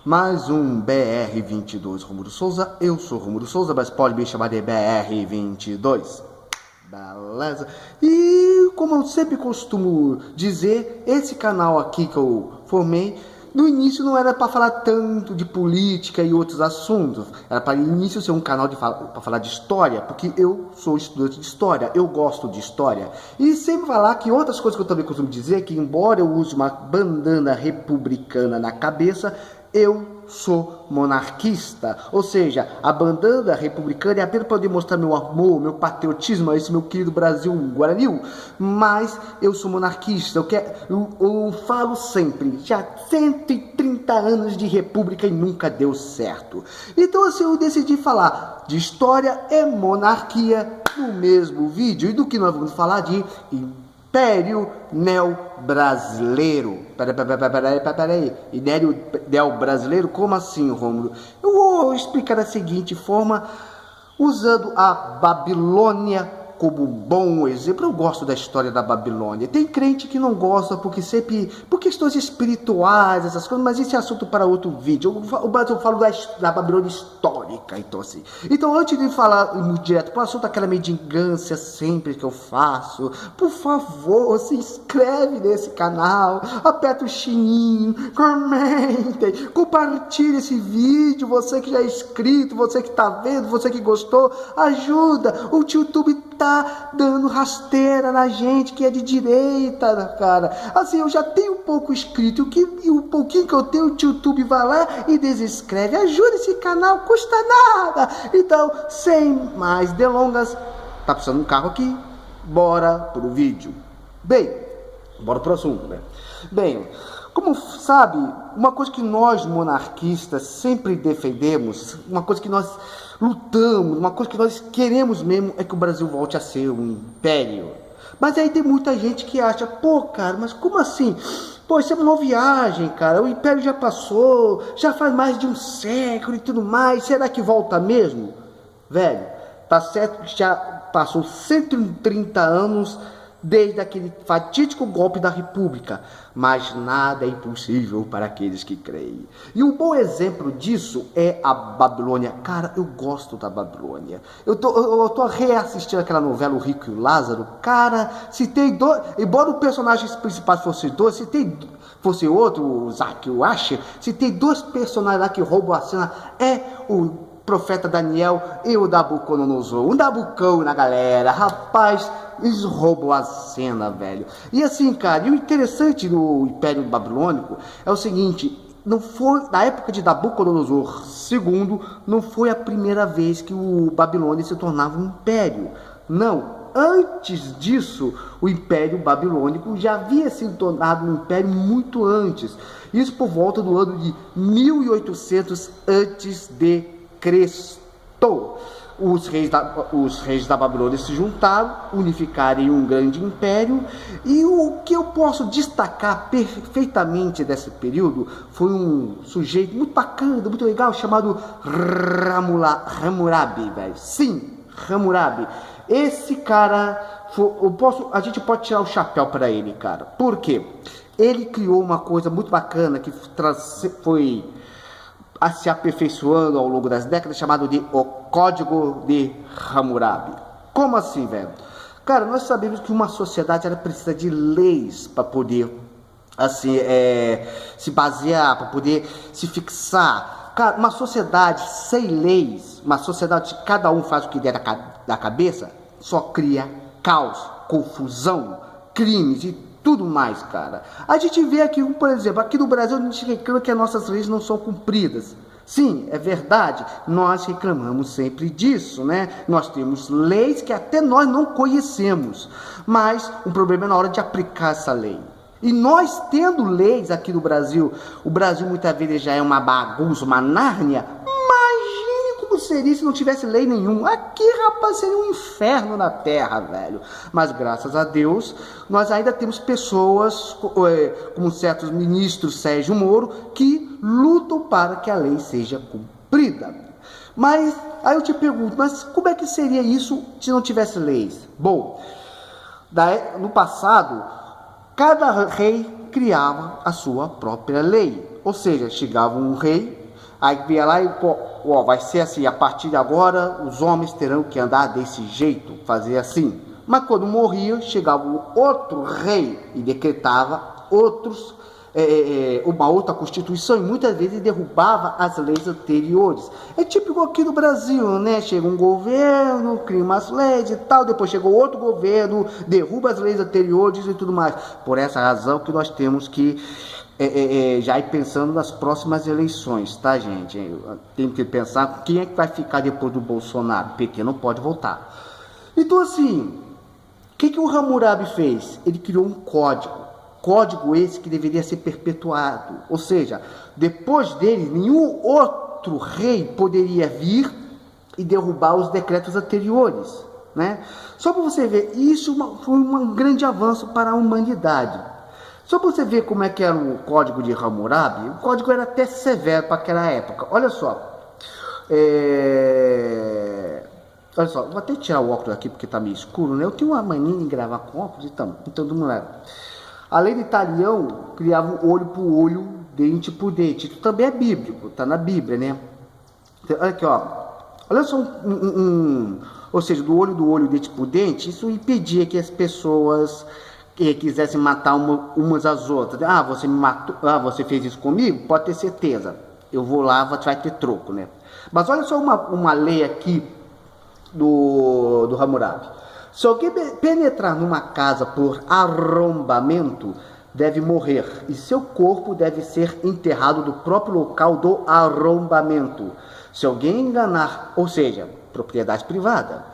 Mais um BR-22 Romulo Souza. Eu sou Romulo Souza, mas pode me chamar de BR-22. Beleza? E como eu sempre costumo dizer, esse canal aqui que eu formei, no início não era para falar tanto de política e outros assuntos. Era para início ser um canal para falar de história, porque eu sou estudante de história, eu gosto de história. E sempre falar que outras coisas que eu também costumo dizer, que embora eu use uma bandana republicana na cabeça, eu sou monarquista, ou seja, a bandana republicana é apenas para demonstrar meu amor, meu patriotismo a esse meu querido Brasil Guaranil, mas eu sou monarquista, eu falo sempre, já 130 anos de república e nunca deu certo. Então assim, eu decidi falar de história e monarquia no mesmo vídeo, e do que nós vamos falar de Império Neo-Brasileiro. Peraí. Império Neo-Brasileiro? Como assim, Rômulo? Eu vou explicar da seguinte forma, usando a Babilônia como um bom exemplo. Eu gosto da história da Babilônia. Tem crente que não gosta por questões espirituais, essas coisas, mas esse é assunto para outro vídeo. Eu falo da Babilônia histórica, então assim. Então, antes de falar direto para o assunto, aquela mendigância sempre que eu faço, por favor, se inscreve nesse canal, aperta o sininho, comentem, compartilhe esse vídeo, você que já é inscrito, você que está vendo, você que gostou, ajuda. O YouTube tá dando rasteira na gente que é de direita, cara. Assim, eu já tenho um pouco inscrito, e o pouquinho que eu tenho, o YouTube vai lá e desinscreve. Ajuda esse canal, custa nada. Então, sem mais delongas, tá precisando de um carro aqui? Bora pro vídeo. Bem, bora pro assunto, né? Bem, como sabe, uma coisa que nós monarquistas sempre defendemos, uma coisa que nós lutamos, uma coisa que nós queremos mesmo, é que o Brasil volte a ser um império. Mas aí tem muita gente que acha, pô, cara, mas como assim? Pô, isso é uma viagem, cara, o império já passou, já faz mais de um século e tudo mais, será que volta mesmo? Velho, tá certo que já passou 130 anos desde aquele fatídico golpe da República, mas nada é impossível para aqueles que creem. E um bom exemplo disso é a Babilônia. Cara, eu gosto da Babilônia. Eu tô reassistindo aquela novela O Rico e o Lázaro. Cara, se tem dois, embora o personagem principal fosse dois, se tem fosse outro, o Zaque, o Asher, se tem dois personagens lá que roubam a cena, é o profeta Daniel e o Nabucodonosor. Um Nabucão na galera, rapaz, eles roubam a cena, velho. E assim, cara, e o interessante do Império Babilônico é o seguinte, não foi, na época de Nabucodonosor II, não foi a primeira vez que o Babilônia se tornava um império. Não. Antes disso, o Império Babilônico já havia se tornado um império muito antes. Isso por volta do ano de 1800 antes de Cristo. Os reis da Babilônia se juntaram, unificaram em um grande império, e o que eu posso destacar perfeitamente desse período foi um sujeito muito bacana, muito legal, chamado Hammurabi, velho. Sim, Hammurabi. Esse cara, a gente pode tirar o chapéu para ele, cara. Por quê? Ele criou uma coisa muito bacana que foi se aperfeiçoando ao longo das décadas, chamado de o Código de Hammurabi. Como assim, velho? Cara, nós sabemos que uma sociedade ela precisa de leis para poder assim, se basear, para poder se fixar. Cara, uma sociedade sem leis, uma sociedade que cada um faz o que der da cabeça, só cria caos, confusão, crimes e tudo mais, cara. A gente vê aqui, por exemplo, aqui no Brasil a gente reclama que as nossas leis não são cumpridas. Sim, é verdade, nós reclamamos sempre disso, né? Nós temos leis que até nós não conhecemos, mas o problema é na hora de aplicar essa lei. E nós tendo leis aqui no Brasil, o Brasil muitas vezes já é uma bagunça, uma Nárnia. Imagine como seria se não tivesse lei nenhuma. Aqui, rapaz, seria um inferno na terra, velho. Mas graças a Deus, nós ainda temos pessoas, como certos ministros, Sérgio Moro, que lutam para que a lei seja cumprida. Mas, aí eu te pergunto, mas como é que seria isso se não tivesse leis? Bom, no passado, cada rei criava a sua própria lei. Ou seja, chegava um rei, aí via lá e, ó, vai ser assim, a partir de agora os homens terão que andar desse jeito, fazer assim. Mas quando morria, chegava um outro rei e decretava uma outra constituição, e muitas vezes derrubava as leis anteriores. É típico aqui no Brasil, né? Chega um governo, cria umas leis e tal, depois chega outro governo, derruba as leis anteriores e tudo mais. Por essa razão que nós temos que já ir pensando nas próximas eleições, tá, gente? Tem que pensar quem é que vai ficar depois do Bolsonaro. O PT não pode voltar. Então, assim, o que o Hammurabi fez? Ele criou um código esse que deveria ser perpetuado. Ou seja, depois dele, nenhum outro rei poderia vir e derrubar os decretos anteriores, né? Só para você ver, isso foi um grande avanço para a humanidade. Só para você ver como é que era o código de Hammurabi, o código era até severo para aquela época. Olha só. Olha só, vou até tirar o óculos aqui porque está meio escuro, né? Eu tenho uma mania em gravar com óculos, então não era. A lei do Italião criava um olho por olho, dente por dente. Isso também é bíblico, está na Bíblia, né? Olha aqui, ó. Olha só ou seja, do olho, dente por dente, isso impedia que as pessoas quisessem matar umas às outras. Ah, você me matou, você fez isso comigo? Pode ter certeza. Eu vou lá, vai ter troco, né? Mas olha só uma lei aqui do Hammurabi. Se alguém penetrar numa casa por arrombamento, deve morrer, e seu corpo deve ser enterrado no próprio local do arrombamento. Se alguém enganar, ou seja, propriedade privada,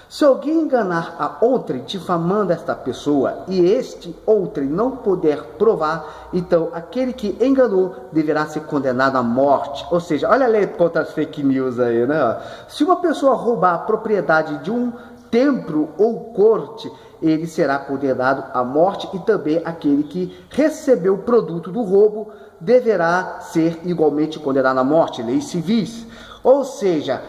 se alguém enganar a outrem, difamando esta pessoa, e este outrem não puder provar, então aquele que enganou deverá ser condenado à morte. Ou seja, olha a lei contra as fake news aí, né? Se uma pessoa roubar a propriedade de um templo ou corte, ele será condenado à morte, e também aquele que recebeu o produto do roubo deverá ser igualmente condenado à morte. Leis civis. Ou seja,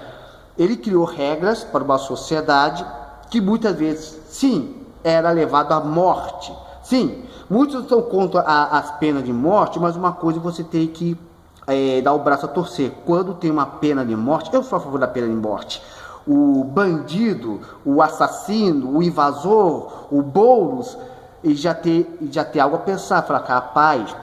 ele criou regras para uma sociedade que muitas vezes, sim, era levado à morte. Sim, muitos estão contra as penas de morte, mas uma coisa você tem que dar o braço a torcer. Quando tem uma pena de morte, eu sou a favor da pena de morte. O bandido, o assassino, o invasor, o Boulos, ele já tem algo a pensar, falar, rapaz,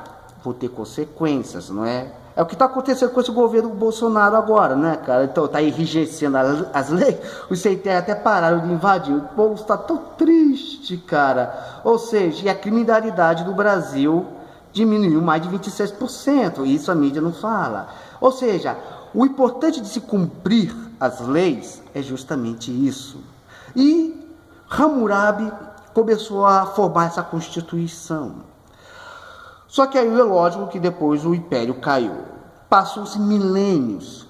vou ter consequências, não é? É o que está acontecendo com esse governo Bolsonaro agora, né, cara? Então, está enrijecendo as leis, os sem terra até pararam de invadir. O povo está tão triste, cara. Ou seja, e a criminalidade do Brasil diminuiu mais de 26%. Isso a mídia não fala. Ou seja, o importante de se cumprir as leis é justamente isso. E Hammurabi começou a formar essa Constituição. Só que aí é lógico que depois o Império caiu. Passou-se milênios,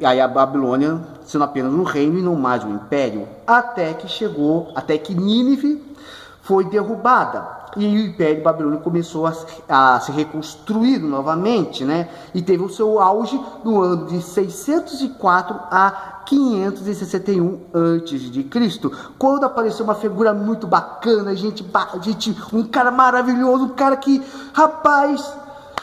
aí a Babilônia sendo apenas um reino e não mais um império, até que Nínive foi derrubada. E o Império Babilônico começou a se reconstruir novamente, né? E teve o seu auge no ano de 604 a 561 a.C., quando apareceu uma figura muito bacana, um cara maravilhoso, um cara que, rapaz,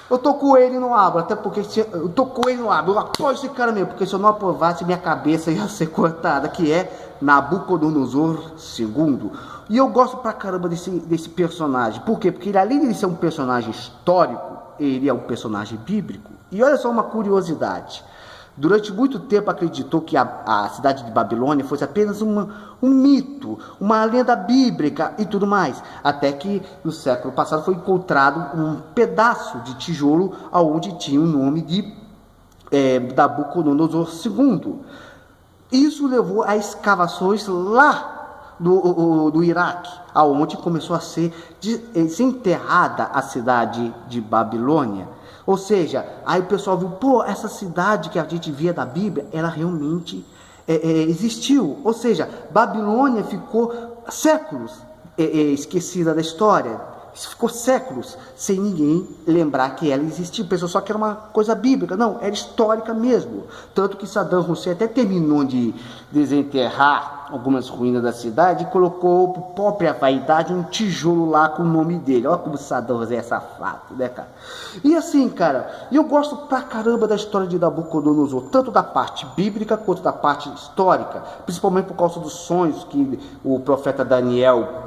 eu tô com ele e não abro, até porque eu tô com ele e não abro, eu apoio esse cara mesmo, porque se eu não aprovasse, minha cabeça ia ser cortada, que é Nabucodonosor II. E eu gosto pra caramba desse personagem. Por quê? Porque ele, além de ser um personagem histórico, ele é um personagem bíblico. E olha só uma curiosidade. Durante muito tempo acreditou que a cidade de Babilônia fosse apenas um mito, uma lenda bíblica e tudo mais. Até que no século passado foi encontrado um pedaço de tijolo onde tinha o nome de Nabucodonosor II. Isso levou a escavações lá do Iraque, aonde começou a ser desenterrada a cidade de Babilônia. Ou seja, aí o pessoal viu, pô, essa cidade que a gente via da Bíblia, ela realmente existiu. Ou seja, Babilônia ficou séculos esquecida da história, ficou séculos sem ninguém lembrar que ela existia. Pensou só que era uma coisa bíblica. Não, era histórica mesmo. Tanto que Saddam Hussein até terminou de desenterrar algumas ruínas da cidade e colocou, por própria vaidade, um tijolo lá com o nome dele. Olha como Saddam Hussein é safado, né, cara? E assim, cara, eu gosto pra caramba da história de Nabucodonosor, tanto da parte bíblica quanto da parte histórica, principalmente por causa dos sonhos que o profeta Daniel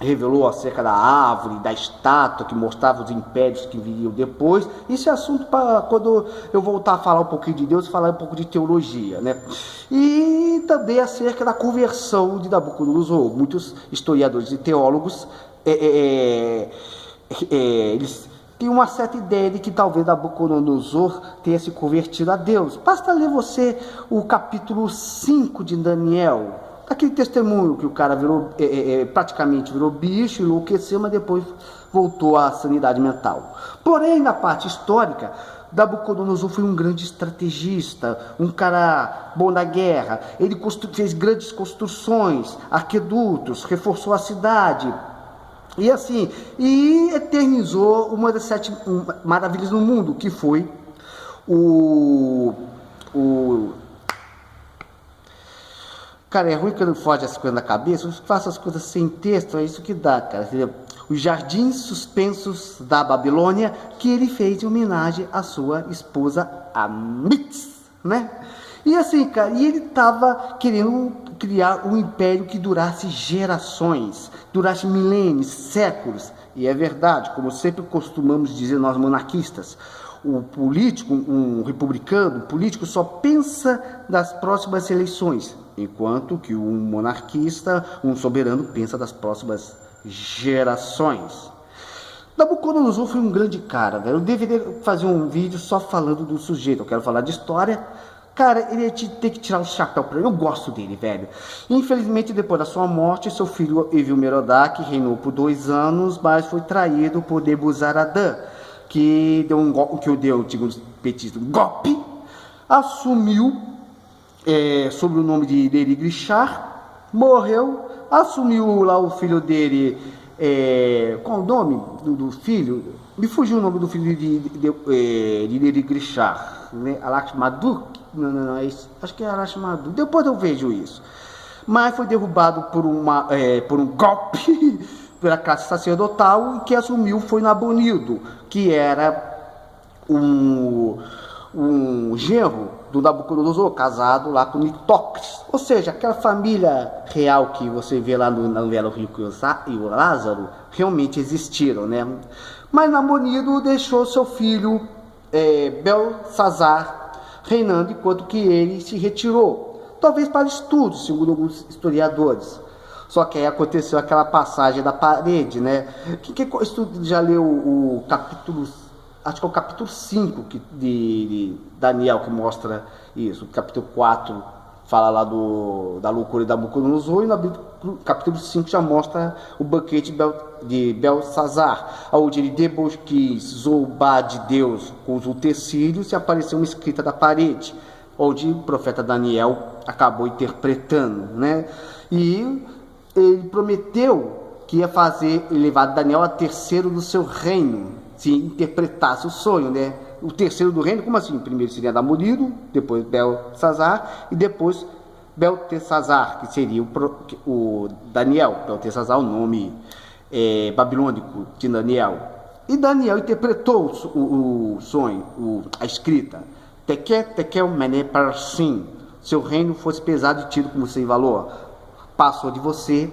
revelou acerca da árvore, da estátua que mostrava os impérios que viriam depois. Isso é assunto para quando eu voltar a falar um pouquinho de Deus, falar um pouco de teologia, né? E também acerca da conversão de Nabucodonosor. Muitos historiadores e teólogos eles têm uma certa ideia de que talvez Nabucodonosor tenha se convertido a Deus. Basta ler você o capítulo 5 de Daniel, aquele testemunho que o cara praticamente virou bicho, enlouqueceu, mas depois voltou à sanidade mental. Porém, na parte histórica, Nabucodonosor foi um grande estrategista, um cara bom na guerra. Ele fez grandes construções, aquedutos, reforçou a cidade, e assim, e eternizou uma das 7 maravilhas do mundo, que foi Cara, é ruim que eu não foge as coisas na cabeça, eu faço as coisas sem texto, é isso que dá, cara. Entendeu? Os jardins suspensos da Babilônia, que ele fez em homenagem à sua esposa Amix, né? E assim, cara, e ele estava querendo criar um império que durasse gerações, durasse milênios, séculos. E é verdade, como sempre costumamos dizer nós monarquistas, o político, um republicano, um político só pensa nas próximas eleições, enquanto que um monarquista, um soberano, pensa das próximas gerações. Nabucodonosor foi um grande cara, velho. Eu deveria fazer um vídeo só falando do sujeito. Eu quero falar de história. Cara, ele tem que tirar o chapéu pra ele. Eu gosto dele, velho. Infelizmente, depois da sua morte, seu filho Evil-Merodach reinou por 2 anos, mas foi traído por Nebuzaradan, que deu um golpe, que o deu, segundo os petistas, um golpe, assumiu sob o nome de Neriglishar, morreu, assumiu lá o filho dele, qual o nome do filho? Me fugiu o nome do filho de Neriglishar, né? Alashmaduk? Não, acho que é Alashmaduk, depois eu vejo isso. Mas foi derrubado por um golpe pela classe sacerdotal, e que assumiu foi Nabonido, que era um genro do Nabucodonosor, casado lá com Nictócris. Ou seja, aquela família real que você vê lá na novela O Rico e o Lázaro, realmente existiram, né? Mas Nabonido deixou seu filho Belsazar reinando, enquanto que ele se retirou, talvez para estudos, segundo alguns historiadores. Só que aí aconteceu aquela passagem da parede, né? Quem já leu o capítulo, acho que é o capítulo 5 de Daniel que mostra isso. O capítulo 4 fala lá da loucura de Nabucodonosor, e no capítulo 5 já mostra o banquete de Belsazar, onde ele, depois que zombar de Deus com os utensílios, e apareceu uma escrita da parede, onde o profeta Daniel acabou interpretando, né? E ele prometeu que ia levar Daniel a terceiro do seu reino, se interpretasse o sonho, né? O terceiro do reino, como assim? Primeiro seria Nabonido, depois Belsazar, e depois Beltesazar, que seria o Daniel. Beltesazar é o nome babilônico de Daniel. E Daniel interpretou o sonho, a escrita. Tekel mene parsim, seu reino fosse pesado e tido como sem valor, passou de você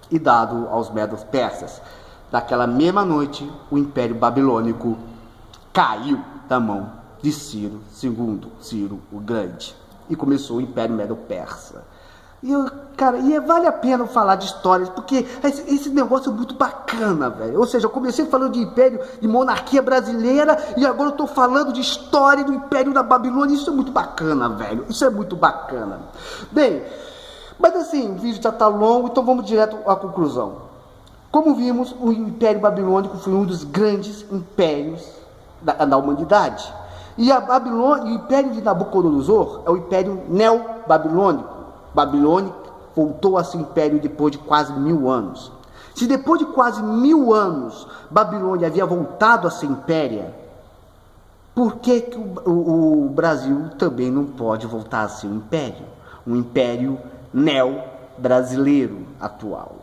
e dado aos medos persas. Naquela mesma noite, o Império Babilônico caiu da mão de Ciro II, Ciro o Grande, e começou o Império Medo-Persa. E vale a pena falar de histórias, porque esse negócio é muito bacana, velho. Ou seja, eu comecei falando de império, de monarquia brasileira, e agora eu tô falando de história do Império da Babilônia. Isso é muito bacana, velho. Isso é muito bacana. Bem, mas assim, o vídeo já está longo, então vamos direto à conclusão. Como vimos, o Império Babilônico foi um dos grandes impérios da humanidade. E o Império de Nabucodonosor é o Império Neo-Babilônico. Babilônia voltou a ser império depois de quase 1000 anos. Se depois de quase 1000 anos Babilônia havia voltado a ser império, por que o Brasil também não pode voltar a ser um império? Um império neo-brasileiro atual.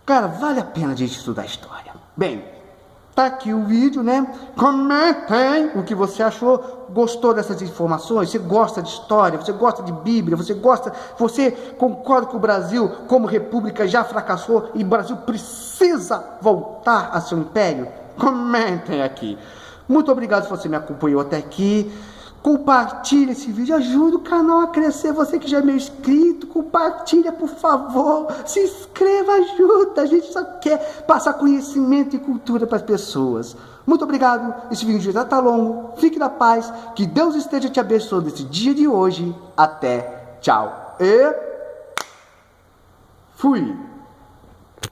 Cara, vale a pena a gente estudar a história. Bem, tá aqui o vídeo, né? Comentem o que você achou. Gostou dessas informações? Você gosta de história? Você gosta de Bíblia? Você concorda que o Brasil, como república, já fracassou e o Brasil precisa voltar a ser um império? Comentem aqui. Muito obrigado se você me acompanhou até aqui. Compartilhe esse vídeo, ajuda o canal a crescer. Você que já é meu inscrito, compartilha, por favor. Se inscreva, ajuda. A gente só quer passar conhecimento e cultura para as pessoas. Muito obrigado. Esse vídeo já está longo. Fique na paz. Que Deus esteja te abençoando nesse dia de hoje. Até. Tchau. E fui.